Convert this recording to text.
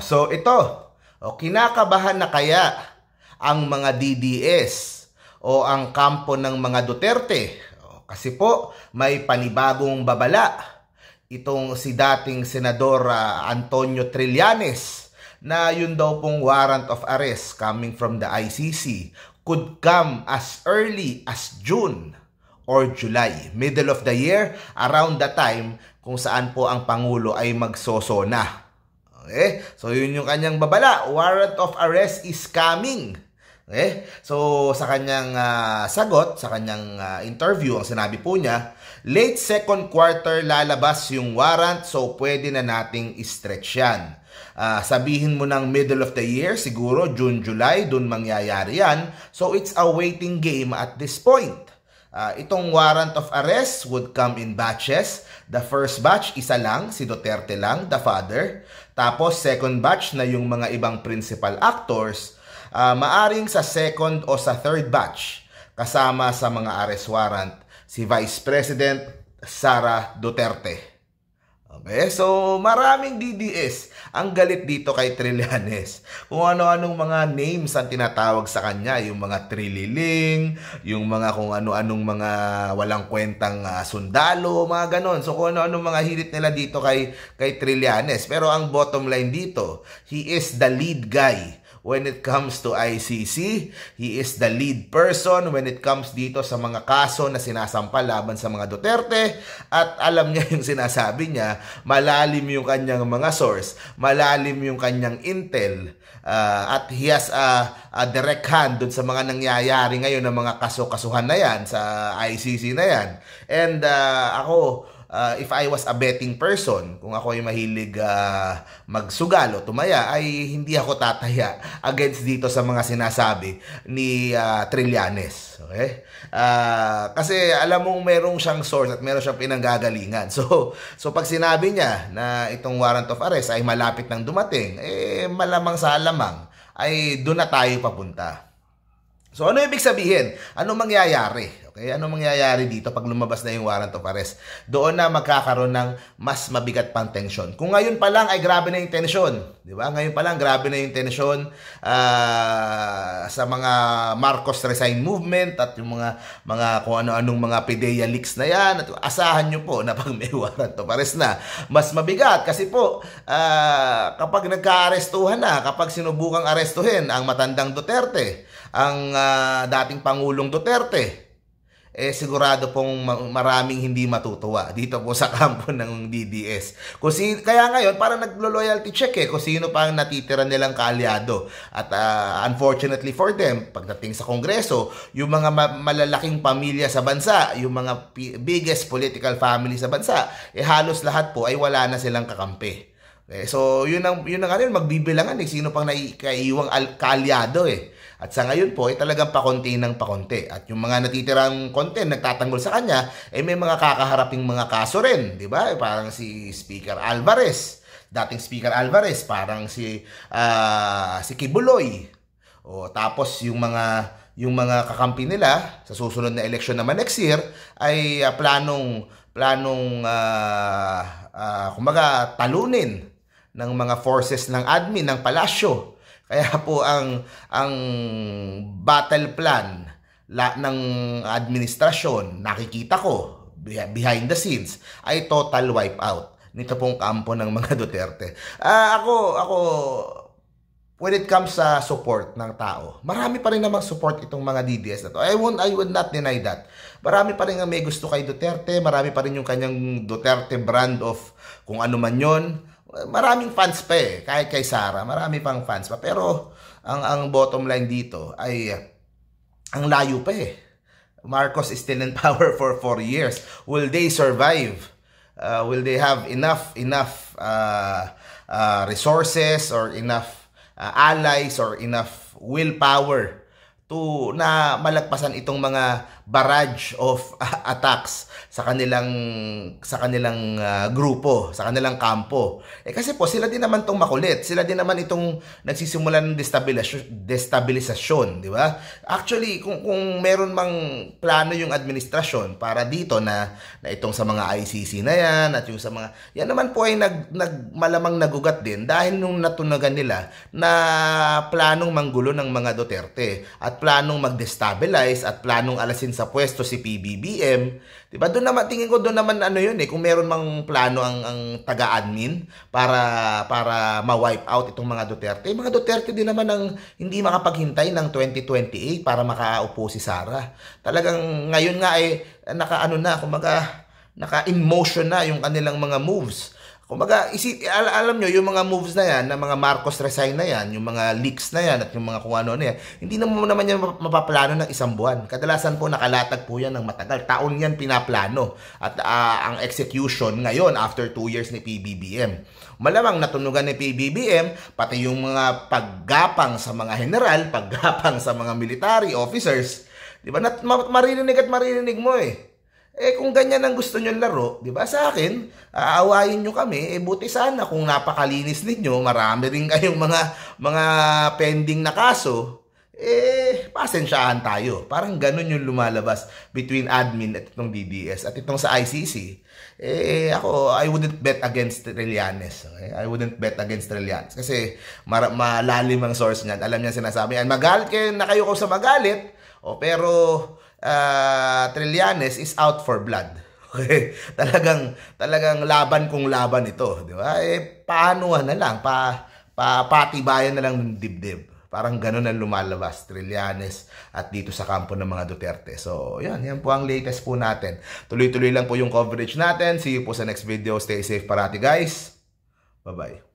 So ito, kinakabahan na kaya ang mga DDS o ang kampo ng mga Duterte? Kasi po may panibagong babala itong si dating Senador Antonio Trillanes na yun daw pong warrant of arrest coming from the ICC could come as early as June or July, middle of the year, around the time kung saan po ang Pangulo ay magsosona. Okay? So yun yung kanyang babala, warrant of arrest is coming. Okay? So sa kanyang sagot, sa kanyang interview, ang sinabi po niya, late second quarter lalabas yung warrant, so pwede na nating stretch yan. Sabihin mo ng middle of the year, siguro June, July, dun mangyayari yan. So it's a waiting game at this point. Itong warrant of arrest would come in batches. The first batch, isa lang, si Duterte lang, the father. Tapos second batch na yung mga ibang principal actors. Maaring sa second o sa third batch, kasama sa mga arrest warrant, si Vice President Sara Duterte. Okay, so maraming DDS ang galit dito kay Trillanes. Kung ano-anong mga names ang tinatawag sa kanya, yung mga trililing, yung mga kung ano-anong mga walang kwentang sundalo, mga ganon. So kung ano-anong mga hirit nila dito kay Trillanes. Pero ang bottom line dito, he is the lead guy. When it comes to ICC, he is the lead person when it comes dito sa mga kaso na sinasampal laban sa mga Duterte. At alam niya yung sinasabi niya, malalim yung kanyang mga source, malalim yung kanyang intel, at he has a direct hand dun sa mga nangyayari ngayon ng mga kaso-kasuhan na yan, sa ICC na yan. And ako, if I was a betting person, kung ako ay mahilig magsugal o tumaya, ay hindi ako tataya against dito sa mga sinasabi ni Trillanes. Okay? Kasi alam mong merong siyang source at meron siyang pinanggagalingan. So pag sinabi niya na itong warrant of arrest ay malapit nang dumating, malamang sa alamang ay doon na tayo papunta. So ano ibig sabihin? Ano mangyayari? Okay, ano mangyayari dito pag lumabas na yung warrant of arrest? Doon na magkakaroon ng mas mabigat pang tensyon. Kung ngayon pa lang ay grabe na yung tensyon, di ba? Ngayon pa lang grabe na yung tensyon sa mga Marcos resign movement at yung mga kung ano-anong mga PDEA leaks na yan. At asahan nyo po na pag may warrant of arrest na, mas mabigat kasi po kapag nagka-arestuhan na, kapag sinubukang arestuhin ang matandang Duterte, ang dating Pangulong Duterte, sigurado pong maraming hindi matutuwa dito po sa kampo ng DDS. Kaya ngayon, parang naglo-loyalty check kung sino pa ang natitira nilang kaalyado. At unfortunately for them, pagdating sa Kongreso, yung mga malalaking pamilya sa bansa, yung mga biggest political family sa bansa, halos lahat po ay wala na silang kakampi. Okay, so yun ang magbibilangan sino pang naiiwang kaalyado At sa ngayon po, talagang pakonti ng pakonti. At yung mga natitirang konti, nagtatanggol sa kanya, may mga kakaharaping mga kaso rin. Di ba? Parang si Speaker Alvarez. Dating Speaker Alvarez. Parang si Kibuloy. Tapos yung mga kakampi nila, sa susunod na eleksyon naman next year, ay planong kumbaga talunin ng mga forces ng admin, ng palasyo. Kaya po ang battle plan ng administrasyon, nakikita ko behind the scenes, ay total wipe out nito pong kampo ng mga Duterte. Ako when it comes sa support ng tao, marami pa rin namang support itong mga DDS na to. I would not deny that. Marami pa rin ang may gusto kay Duterte, marami pa rin yung kanyang Duterte brand of kung ano man yon. Maraming fans pa kahit kay Sara, marami pang fans pa. Pero ang bottom line dito ay ang layo pa Marcos is still in power for 4 years. Will they survive? Will they have enough resources or enough allies or enough willpower to na malagpasan itong mga barrage of attacks sa kanilang grupo, sa kanilang kampo. Kasi po sila din naman tong makulit. Sila din naman itong nagsisimulan ng destabilisasyon, di ba? Actually, kung meron mang plano yung administrasyon para dito na itong sa mga ICC na yan at yung sa mga yan naman po ay malamang nagugat din dahil nung natunagan nila na planong manggulo ng mga Duterte at planong mag-destabilize at planong alasin sa pwesto si PBBM, diba? Doon naman, tingin ko doon naman ano yun kung meron mang plano ang taga-admin para ma-wipe out itong mga Duterte. Mga Duterte din naman ang hindi makapaghintay ng 2028 para makaupo si Sara. Talagang ngayon nga ay naka-in motion na yung kanilang mga moves. Kumbaga, alam nyo, yung mga moves na yan, na mga Marcos resign na yan, yung mga leaks na yan, at yung mga kung ano na yan, hindi naman yan mapaplano ng isang buwan. Kadalasan po nakalatag po yan ng matagal. Taon yan pinaplano. At ang execution ngayon, after 2 years ni PBBM. Malamang natunugan ni PBBM, pati yung mga paggapang sa mga general, paggapang sa mga military officers, di ba? Maririnig mo kung ganyan ang gusto nyo laro, di ba? Sa akin, aawayin nyo kami, buti sana kung napakalinis ninyo, marami rin kayong mga pending na kaso, pasensyahan tayo. Parang ganun yung lumalabas between admin at itong DDS at itong sa ICC. Ako, I wouldn't bet against Trillanes. Okay? I wouldn't bet against Trillanes. Kasi malalim ang source niyan. Alam niya sinasabi. Magalit kayo kung sa magalit, pero Trillanes is out for blood. Okay? Talagang laban kung laban ito, di ba? Paano na lang, patibayan na lang ng dibdib. Parang gano'n ang lumalabas, Trillanes at dito sa kampo ng mga Duterte. So, yan po ang latest po natin. Tuloy-tuloy lang po yung coverage natin. See you po sa next video. Stay safe parati, guys. Bye-bye.